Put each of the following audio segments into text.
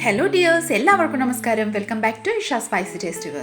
Hello dears, എല്ലാവർക്കും നമസ്കാരം. Welcome back to Isha spicy taste.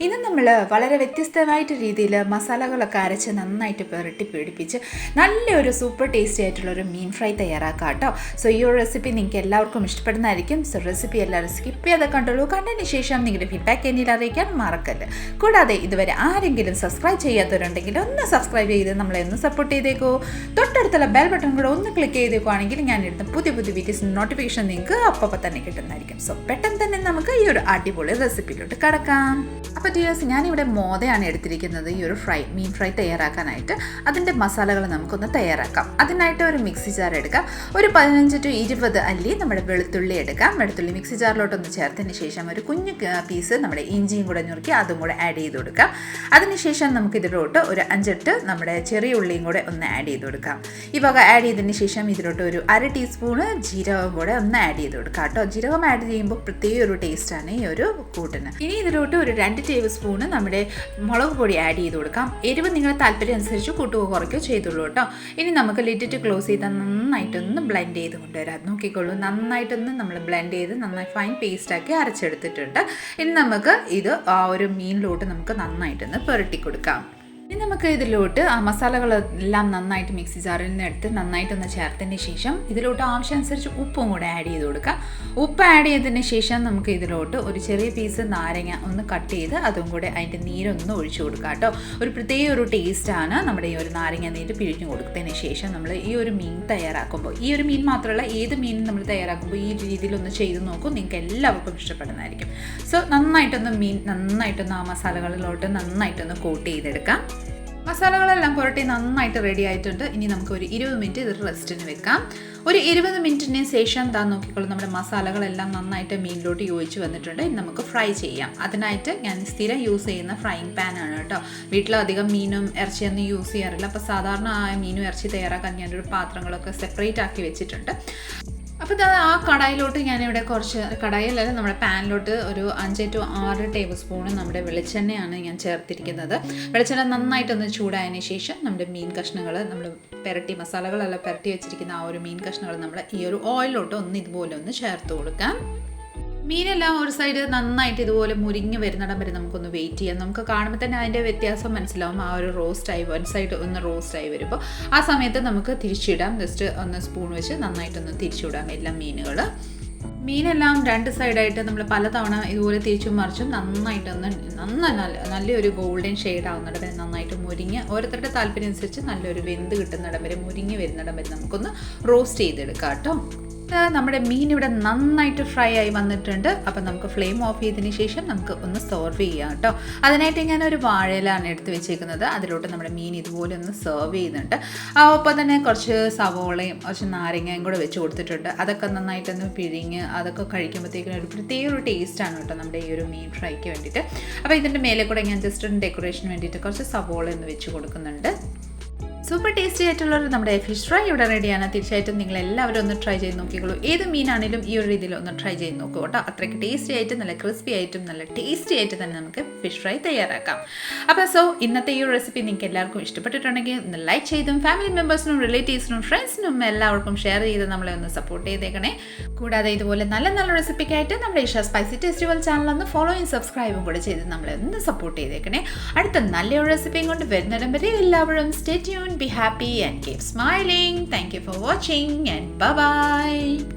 ഇന്ന് നമ്മൾ വളരെ വ്യത്യസ്തമായിട്ട് രീതിയിൽ മസാലകളൊക്കെ അരച്ച് നന്നായിട്ട് പുരട്ടി പിടിപ്പിച്ച് നല്ലൊരു സൂപ്പർ ടേസ്റ്റി ആയിട്ടുള്ളൊരു മീൻ ഫ്രൈ തയ്യാറാക്കാം കേട്ടോ. സോ ഈ ഒരു റെസിപ്പി നിങ്ങൾക്ക് എല്ലാവർക്കും ഇഷ്ടപ്പെടുന്നതായിരിക്കും. സോ റെസിപ്പി എല്ലാവരും സ്കിപ്പ് ചെയ്ത് കണ്ടുള്ളൂ. കണ്ടതിന് ശേഷം നിങ്ങളുടെ ഫീഡ്ബാക്ക് എന്നിൽ അറിയിക്കാൻ മറക്കല്ല. കൂടാതെ ഇതുവരെ ആരെങ്കിലും സബ്സ്ക്രൈബ് ചെയ്യാത്തവരുണ്ടെങ്കിൽ ഒന്ന് സബ്സ്ക്രൈബ് ചെയ്ത് നമ്മളെ ഒന്ന് സപ്പോർട്ട് ചെയ്തേക്കോ. തൊട്ടടുത്തുള്ള ബെൽ ബട്ടൺ കൂടെ ഒന്ന് ക്ലിക്ക് ചെയ്തേക്കുവാണെങ്കിൽ ഞാൻ എടുത്ത പുതിയ വീഡിയോസ് നോട്ടിഫിക്കേഷൻ നിങ്ങൾക്ക് അപ്പോൾ തന്നെ കിട്ടുന്നതായിരിക്കും. സോ പെട്ടെന്ന് തന്നെ നമുക്ക് ഈ ഒരു അടിപൊളി റെസിപ്പിയിലോട്ട് കടക്കാം. അപ്പോൾ ഡിയേഴ്സ്, ഞാനിവിടെ മോദയാണ് എടുത്തിരിക്കുന്നത് ഈ ഒരു മീൻ ഫ്രൈ തയ്യാറാക്കാനായിട്ട്. അതിൻ്റെ മസാലകൾ നമുക്കൊന്ന് തയ്യാറാക്കാം. അതിനായിട്ട് ഒരു മിക്സി ജാർ എടുക്കാം. ഒരു 15 to 20 അല്ലി നമ്മുടെ വെളുത്തുള്ളി എടുക്കാം. വെളുത്തുള്ളി മിക്സി ജാറിലോട്ടൊന്ന് ചേർത്തതിന് ശേഷം ഒരു കുഞ്ഞു പീസ് നമ്മുടെ ഇഞ്ചിയും കൂടെ ഞുറുക്കി അതും കൂടെ ആഡ് ചെയ്ത് കൊടുക്കാം. അതിനുശേഷം നമുക്ക് ഇതിലോട്ട് ഒരു 5-8 നമ്മുടെ ചെറിയ ഉള്ളിയും കൂടെ ഒന്ന് ആഡ് ചെയ്ത് കൊടുക്കാം. ഈ വക ആഡ് ചെയ്തതിന് ശേഷം ഇതിലോട്ട് ഒരു 1/2 ടീസ്പൂണ് ജീരകം കൂടെ ഒന്ന് ആഡ് ചെയ്ത് കൊടുക്കാം കേട്ടോ. ജീരകം ആഡ് ചെയ്യുമ്പോൾ പ്രത്യേക ഒരു ടേസ്റ്റാണ് ഈ ഒരു കൂട്ടിന്. ഇനി ഇതിലോട്ട് ഒരു 2 ടേബിൾ സ്പൂണ് നമ്മുടെ മുളക് പൊടി ആഡ് ചെയ്ത് കൊടുക്കാം. എരിവ് നിങ്ങളുടെ താല്പര്യം അനുസരിച്ച് കൂട്ടുകയോ കുറയ്ക്കുകയോ ചെയ്തുള്ളൂ കേട്ടോ. ഇനി നമുക്ക് ലിഡിറ്റ് ക്ലോസ് ചെയ്താൽ നന്നായിട്ടൊന്ന് ബ്ലെൻഡ് ചെയ്ത് കൊണ്ടുവരാം. നോക്കിക്കോളൂ, നന്നായിട്ടൊന്ന് നമ്മൾ ബ്ലെൻഡ് ചെയ്ത് നന്നായി ഫൈൻ പേസ്റ്റാക്കി അരച്ചെടുത്തിട്ടുണ്ട്. ഇനി നമുക്ക് ഇത് ആ ഒരു മീനിലോട്ട് നമുക്ക് നന്നായിട്ടൊന്ന് പുരട്ടി കൊടുക്കാം. ഇനി നമുക്ക് ഇതിലോട്ട് ആ മസാലകളെല്ലാം നന്നായിട്ട് മിക്സി ജാറിൽ നിന്ന് എടുത്ത് നന്നായിട്ടൊന്ന് ചേർത്തതിന് ശേഷം ഇതിലോട്ട് ആവശ്യമനുസരിച്ച് ഉപ്പും കൂടെ ആഡ് ചെയ്ത് കൊടുക്കാം. ഉപ്പ് ആഡ് ചെയ്തതിന് ശേഷം നമുക്ക് ഇതിലോട്ട് ഒരു ചെറിയ പീസ് നാരങ്ങ ഒന്ന് കട്ട് ചെയ്ത് അതും കൂടെ അതിൻ്റെ നീരൊന്ന് ഒഴിച്ചു കൊടുക്കാം കേട്ടോ. ഒരു പ്രത്യേക ഒരു ടേസ്റ്റാണ് നമ്മുടെ ഈ ഒരു നാരങ്ങ നീര് പിഴിഞ്ഞു കൊടുത്തതിന് ശേഷം നമ്മൾ ഈ ഒരു മീൻ തയ്യാറാക്കുമ്പോൾ, ഈ ഒരു മീൻ മാത്രമല്ല ഏത് മീൻ നമ്മൾ തയ്യാറാക്കുമ്പോൾ ഈ രീതിയിലൊന്ന് ചെയ്ത് നോക്കും, നിങ്ങൾക്ക് എല്ലാവർക്കും ഇഷ്ടപ്പെടുന്നതായിരിക്കും. സോ നന്നായിട്ടൊന്ന് ആ മസാലകളിലോട്ട് നന്നായിട്ടൊന്ന് കോട്ട് ചെയ്തെടുക്കാം. മസാലകളെല്ലാം പുരട്ടി നന്നായിട്ട് റെഡി ആയിട്ടുണ്ട്. ഇനി നമുക്ക് ഒരു 20 മിനിറ്റ് ഇത് റെസ്റ്റിന് വെക്കാം. ഒരു 20 മിനിറ്റിന് ശേഷം നോക്കിക്കോളൂ, നമ്മുടെ മസാലകളെല്ലാം നന്നായിട്ട് മീനിലോട്ട് യോജിച്ച് വന്നിട്ടുണ്ട്. ഇനി നമുക്ക് ഫ്രൈ ചെയ്യാം. അതിനായിട്ട് ഞാൻ സ്ഥിരം യൂസ് ചെയ്യുന്ന ഫ്രൈയിങ് പാനാണ് കേട്ടോ. വീട്ടിലധികം മീനും ഇറച്ചിയൊന്നും യൂസ് ചെയ്യാറില്ല. അപ്പോൾ സാധാരണ ആ മീനും ഇറച്ചി തയ്യാറാക്കാൻ ഞാനൊരു പാത്രങ്ങളൊക്കെ സെപ്പറേറ്റ് ആക്കി വെച്ചിട്ടുണ്ട്. അപ്പോൾ ആ കടായിലോട്ട് ഞാനിവിടെ കുറച്ച്, കടായിലല്ല നമ്മുടെ പാനിലോട്ട് ഒരു 5 to 6 ടേബിൾ സ്പൂണ് നമ്മുടെ വെളിച്ചെണ്ണയാണ് ഞാൻ ചേർത്തിരിക്കുന്നത്. വെളിച്ചെണ്ണ നന്നായിട്ടൊന്ന് ചൂടായതിന് ശേഷം നമ്മുടെ മീൻ കഷ്ണങ്ങൾ, നമ്മൾ മസാലകളെല്ലാം പുരട്ടി വെച്ചിരിക്കുന്ന ആ ഒരു മീൻ കഷ്ണങ്ങൾ നമ്മൾ ഈ ഒരു ഓയിലോട്ട് ഇതുപോലെ ഒന്ന് ചേർത്ത് കൊടുക്കാം. മീനെല്ലാം ഒരു സൈഡ് നന്നായിട്ട് ഇതുപോലെ മുരിഞ്ഞ് വരുന്നിടം വരെ നമുക്കൊന്ന് വെയിറ്റ് ചെയ്യാം. നമുക്ക് കാണുമ്പോൾ തന്നെ അതിൻ്റെ വ്യത്യാസം മനസ്സിലാവും. ആ ഒരു വൺ സൈഡ് ഒന്ന് റോസ്റ്റായി വരുമ്പോൾ ആ സമയത്ത് നമുക്ക് തിരിച്ചിടാം. ജസ്റ്റ് ഒന്ന് സ്പൂൺ വെച്ച് നന്നായിട്ടൊന്ന് തിരിച്ചിടാം എല്ലാ മീനെല്ലാം 2 സൈഡായിട്ട് നമ്മൾ പലതവണ ഇതുപോലെ തിരിച്ചും മറിച്ചും നല്ലൊരു ഗോൾഡൻ ഷെയ്ഡ് ആവുന്നിടം വരെ നന്നായിട്ട് മുരിഞ്ഞ്, ഓരോരുത്തരുടെ താല്പര്യം അനുസരിച്ച് നല്ലൊരു വെന്ത് കിട്ടുന്നിടം വരെ മുരിഞ്ഞ് വരുന്നിടം വരെ നമുക്കൊന്ന് റോസ്റ്റ് ചെയ്തെടുക്കാം കേട്ടോ. നമ്മുടെ മീൻ ഇവിടെ നന്നായിട്ട് ഫ്രൈ ആയി വന്നിട്ടുണ്ട്. അപ്പം നമുക്ക് ഫ്ലെയിം ഓഫ് ചെയ്തതിന് ശേഷം നമുക്ക് ഒന്ന് സെർവ് ചെയ്യാം കേട്ടോ. അതിനായിട്ട് ഞാൻ ഒരു വാഴയിലാണ് എടുത്ത് വെച്ചേക്കുന്നത്. അതിലോട്ട് നമ്മുടെ മീൻ ഇതുപോലെ ഒന്ന് സെർവ് ചെയ്യുന്നുണ്ട്. ഒപ്പം തന്നെ കുറച്ച് സവോളയും കുറച്ച് നാരങ്ങയും കൂടെ വെച്ച് കൊടുത്തിട്ടുണ്ട്. അതൊക്കെ നന്നായിട്ടൊന്ന് പിഴിഞ്ഞ് അതൊക്കെ കഴിക്കുമ്പോഴത്തേക്കിനും ഒരു പ്രത്യേക ഒരു ടേസ്റ്റാണ് കേട്ടോ നമ്മുടെ ഈ ഒരു മീൻ ഫ്രൈക്ക് വേണ്ടിയിട്ട്. അപ്പോൾ ഇതിൻ്റെ മേലെ കൂടെ ഞാൻ ജസ്റ്റ് ഒരു ഡെക്കറേഷന് വേണ്ടിയിട്ട് കുറച്ച് സവോള ഒന്ന് വെച്ച് കൊടുക്കുന്നുണ്ട്. സൂപ്പർ ടേസ്റ്റി ആയിട്ടുള്ളൊരു നമ്മുടെ ഫിഷ് ഫ്രൈ ഇവിടെ റെഡിയാണ്. തീർച്ചയായിട്ടും നിങ്ങൾ എല്ലാവരും ഒന്ന് ട്രൈ ചെയ്ത് നോക്കിക്കോളൂ. ഏത് മീനാണെങ്കിലും ഈ ഒരു രീതിയിൽ ഒന്ന് ട്രൈ ചെയ്ത് നോക്കൂ കേട്ടോ. അത്രയ്ക്ക് ടേസ്റ്റി ആയിട്ട്, നല്ല ക്രിസ്പി ആയിട്ടും നല്ല ടേസ്റ്റി ആയിട്ട് തന്നെ നമുക്ക് ഫിഷ് ഫ്രൈ തയ്യാറാക്കാം. അപ്പോൾ ഇന്നത്തെ ഈ ഒരു റെസിപ്പി നിങ്ങൾക്ക് എല്ലാവർക്കും ഇഷ്ടപ്പെട്ടിട്ടുണ്ടെങ്കിൽ ഒന്ന് ലൈക്ക് ചെയ്തും ഫാമിലി മെമ്പേഴ്സിനും റിലേറ്റീവ്സിനും ഫ്രണ്ട്സിനും എല്ലാവർക്കും ഷെയർ ചെയ്ത് നമ്മളെ ഒന്ന് സപ്പോർട്ട് ചെയ്തേക്കണേ. കൂടാതെ ഇതുപോലെ നല്ല റെസിപ്പിക്കായിട്ട് നമ്മുടെ ഇഷ സ്പൈസി ടേസ്റ്റ് ചാനൽ ഒന്ന് ഫോളോയും സബ്സ്ക്രൈബും കൂടെ ചെയ്ത് നമ്മളെ ഒന്ന് സപ്പോർട്ട് ചെയ്തേക്കണേ. അടുത്ത നല്ലൊരു റെസിപ്പിയും കൊണ്ട് വരുന്നിടം വരെ എല്ലാവരും stay tuned, be happy and keep smiling. Thank you for watching and bye bye.